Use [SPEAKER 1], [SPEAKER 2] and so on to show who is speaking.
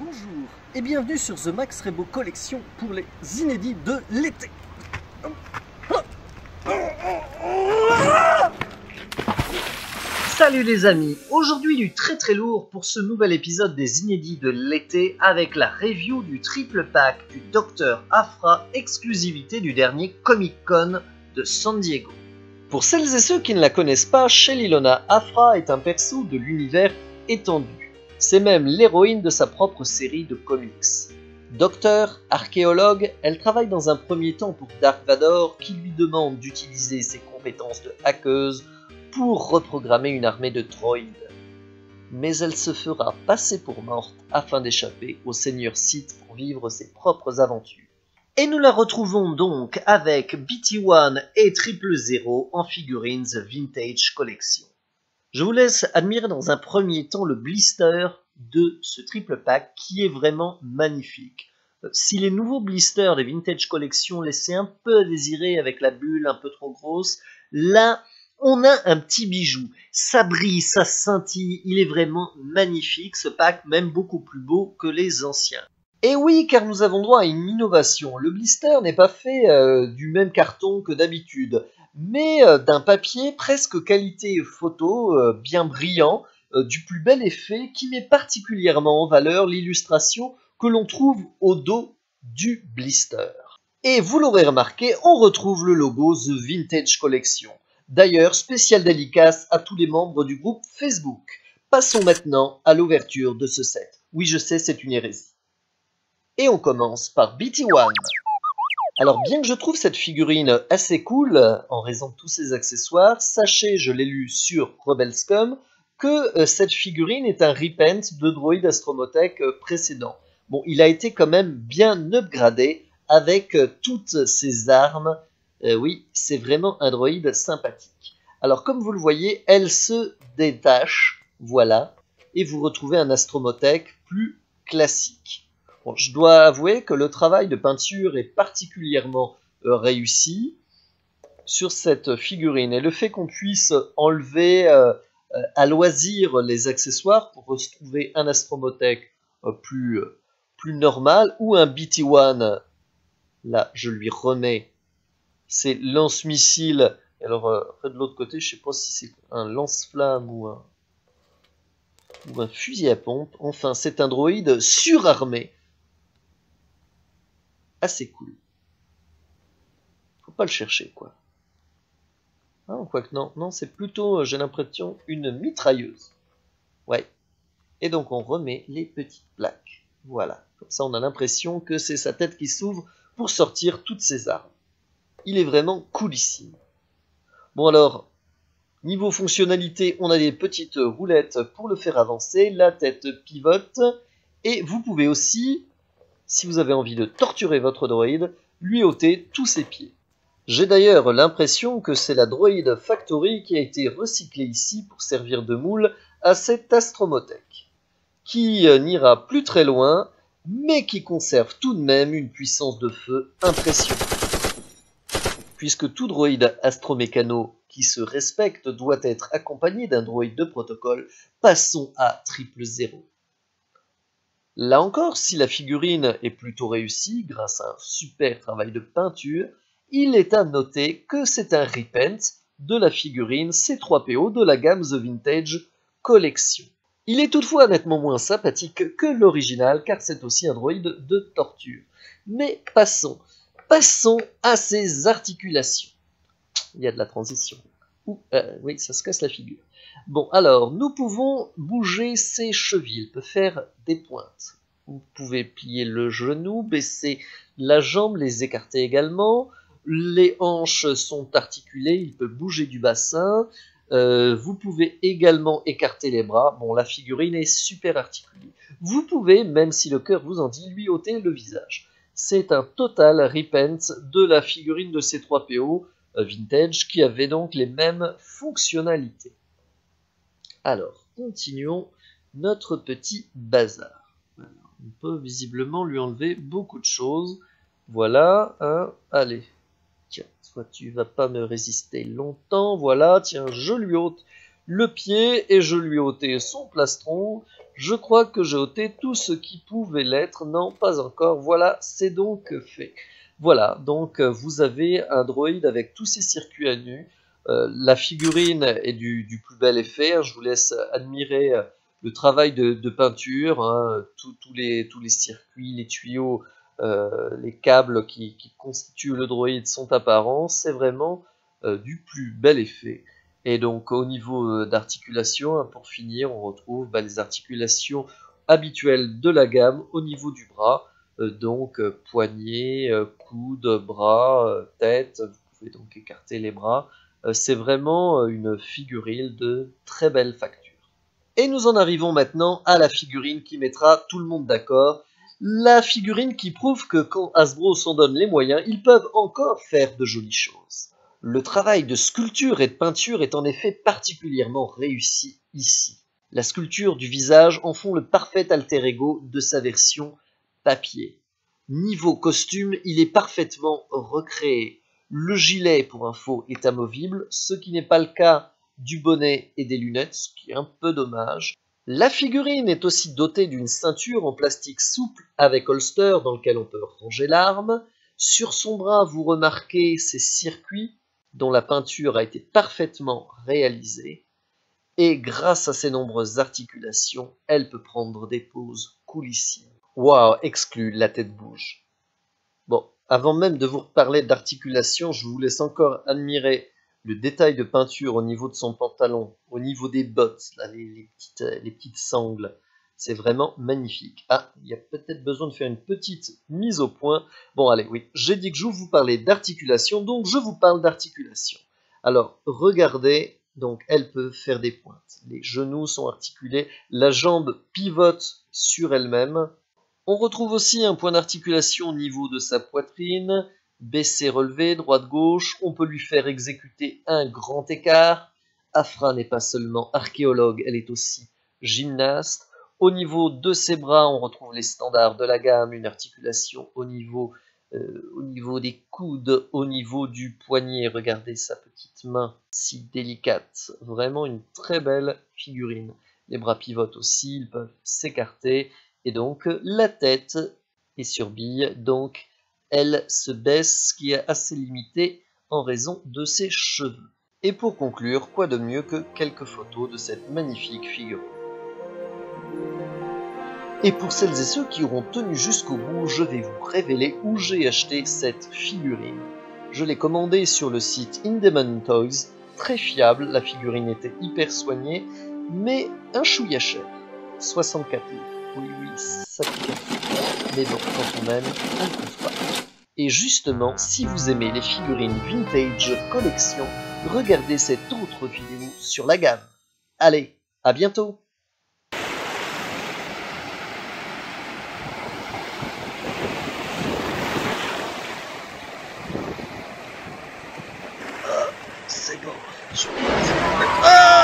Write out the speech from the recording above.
[SPEAKER 1] Bonjour et bienvenue sur The Max Rebo Collection pour les inédits de l'été. Salut les amis, aujourd'hui du très lourd pour ce nouvel épisode des inédits de l'été avec la review du triple pack du Dr Aphra, exclusivité du dernier Comic Con de San Diego. Pour celles et ceux qui ne la connaissent pas, Shelly Lona Aphra est un perso de l'univers étendu. C'est même l'héroïne de sa propre série de comics. Docteur, archéologue, elle travaille dans un premier temps pour Dark Vador qui lui demande d'utiliser ses compétences de hackeuse pour reprogrammer une armée de droïdes. Mais elle se fera passer pour morte afin d'échapper au Seigneur Sith pour vivre ses propres aventures. Et nous la retrouvons donc avec BT-1 et 000 en figurines Vintage Collection. Je vous laisse admirer dans un premier temps le blister de ce triple pack qui est vraiment magnifique. Si les nouveaux blisters des Vintage Collection laissaient un peu à désirer avec la bulle un peu trop grosse, là on a un petit bijou. Ça brille, ça scintille, il est vraiment magnifique ce pack, même beaucoup plus beau que les anciens. Et oui, car nous avons droit à une innovation. Le blister n'est pas fait du même carton que d'habitude, mais d'un papier presque qualité photo, bien brillant, du plus bel effet qui met particulièrement en valeur l'illustration que l'on trouve au dos du blister. Et vous l'aurez remarqué, on retrouve le logo The Vintage Collection. D'ailleurs, spécial dédicace à tous les membres du groupe Facebook. Passons maintenant à l'ouverture de ce set. Oui, je sais, c'est une hérésie. Et on commence par BT-1. Alors bien que je trouve cette figurine assez cool, en raison de tous ses accessoires, sachez, je l'ai lu sur Rebelscom, que cette figurine est un repaint de droïde Astromotech précédent. Bon, il a été quand même bien upgradé avec toutes ses armes. Oui, c'est vraiment un droïde sympathique. Alors comme vous le voyez, elle se détache, voilà, et vous retrouvez un Astromotech plus classique. Bon, je dois avouer que le travail de peinture est particulièrement réussi sur cette figurine. Et le fait qu'on puisse enlever à loisir les accessoires pour retrouver un Astromotech plus normal ou un BT-1, là je lui remets ses lance-missiles. Alors de l'autre côté, je ne sais pas si c'est un lance-flamme ou un fusil à pompe. Enfin, c'est un droïde surarmé. Assez cool. Faut pas le chercher, quoi. Ah, quoique non, c'est plutôt, j'ai l'impression, une mitrailleuse. Ouais. Et donc on remet les petites plaques. Voilà. Comme ça, on a l'impression que c'est sa tête qui s'ouvre pour sortir toutes ses armes. Il est vraiment coolissime. Bon alors, niveau fonctionnalité, on a des petites roulettes pour le faire avancer, la tête pivote, et vous pouvez aussi, si vous avez envie de torturer votre droïde, lui ôter tous ses pieds. J'ai d'ailleurs l'impression que c'est la Droid Factory qui a été recyclée ici pour servir de moule à cet Astromotech, qui n'ira plus très loin, mais qui conserve tout de même une puissance de feu impressionnante. Puisque tout droïde astromécano qui se respecte doit être accompagné d'un droïde de protocole, passons à 000. Là encore, si la figurine est plutôt réussie grâce à un super travail de peinture, il est à noter que c'est un repaint de la figurine C3PO de la gamme The Vintage Collection. Il est toutefois nettement moins sympathique que l'original car c'est aussi un droïde de torture. Mais passons à ses articulations. Il y a de la transition. Oui, ça se casse la figure. Bon, alors, nous pouvons bouger ses chevilles, il peut faire des pointes. Vous pouvez plier le genou, baisser la jambe, les écarter également. Les hanches sont articulées, il peut bouger du bassin. Vous pouvez également écarter les bras. Bon, la figurine est super articulée. Vous pouvez, même si le cœur vous en dit, lui ôter le visage. C'est un total repaint de la figurine de C3PO Vintage qui avait donc les mêmes fonctionnalités. Alors, continuons notre petit bazar. Alors, on peut visiblement lui enlever beaucoup de choses. Voilà, hein, allez. Tiens, toi tu vas pas me résister longtemps. Voilà, tiens, je lui ôte le pied et je lui ai ôté son plastron. Je crois que j'ai ôté tout ce qui pouvait l'être. Non, pas encore. Voilà, c'est donc fait. Voilà, donc vous avez un droïde avec tous ses circuits à nu. La figurine est du plus bel effet. Hein. Je vous laisse admirer le travail de peinture, hein, tous les circuits, les tuyaux, les câbles qui constituent le droïde sont apparents. C'est vraiment du plus bel effet. Et donc au niveau d'articulation, hein, pour finir, on retrouve les articulations habituelles de la gamme au niveau du bras. Donc poignet, coude, bras, tête, vous pouvez donc écarter les bras. C'est vraiment une figurine de très belle facture. Et nous en arrivons maintenant à la figurine qui mettra tout le monde d'accord. La figurine qui prouve que quand Hasbro s'en donne les moyens, ils peuvent encore faire de jolies choses. Le travail de sculpture et de peinture est en effet particulièrement réussi ici. La sculpture du visage en font le parfait alter ego de sa version papier. Niveau costume, il est parfaitement recréé. Le gilet, pour info, est amovible, ce qui n'est pas le cas du bonnet et des lunettes, ce qui est un peu dommage. La figurine est aussi dotée d'une ceinture en plastique souple avec holster dans lequel on peut ranger l'arme. Sur son bras, vous remarquez ces circuits dont la peinture a été parfaitement réalisée. Et grâce à ses nombreuses articulations, elle peut prendre des poses coolissimes. Waouh, exclu, la tête bouge. Bon, avant même de vous reparler d'articulation, je vous laisse encore admirer le détail de peinture au niveau de son pantalon, au niveau des bottes, là, les petites sangles. C'est vraiment magnifique. Ah, il y a peut-être besoin de faire une petite mise au point. Bon, allez, oui, j'ai dit que je vous parlais d'articulation, donc je vous parle d'articulation. Alors, regardez, donc elle peut faire des pointes. Les genoux sont articulés, la jambe pivote sur elle-même. On retrouve aussi un point d'articulation au niveau de sa poitrine, baissé, relevé, droite-gauche. On peut lui faire exécuter un grand écart. Afra n'est pas seulement archéologue, elle est aussi gymnaste. Au niveau de ses bras, on retrouve les standards de la gamme, une articulation au niveau des coudes, au niveau du poignet. Regardez sa petite main si délicate. Vraiment une très belle figurine. Les bras pivotent aussi, ils peuvent s'écarter. Et donc la tête est sur bille, donc elle se baisse, ce qui est assez limité en raison de ses cheveux. Et pour conclure, quoi de mieux que quelques photos de cette magnifique figurine. Et pour celles et ceux qui auront tenu jusqu'au bout, je vais vous révéler où j'ai acheté cette figurine. Je l'ai commandée sur le site Indemon Toys, très fiable, la figurine était hyper soignée, mais un chouïa cher, 64 livres. Oui, ça pique un peu. Mais bon, quand on aime, on ne trouve pas. Et justement, si vous aimez les figurines vintage collection, regardez cette autre vidéo sur la gamme. Allez, à bientôt! C'est bon, je peux... Ah!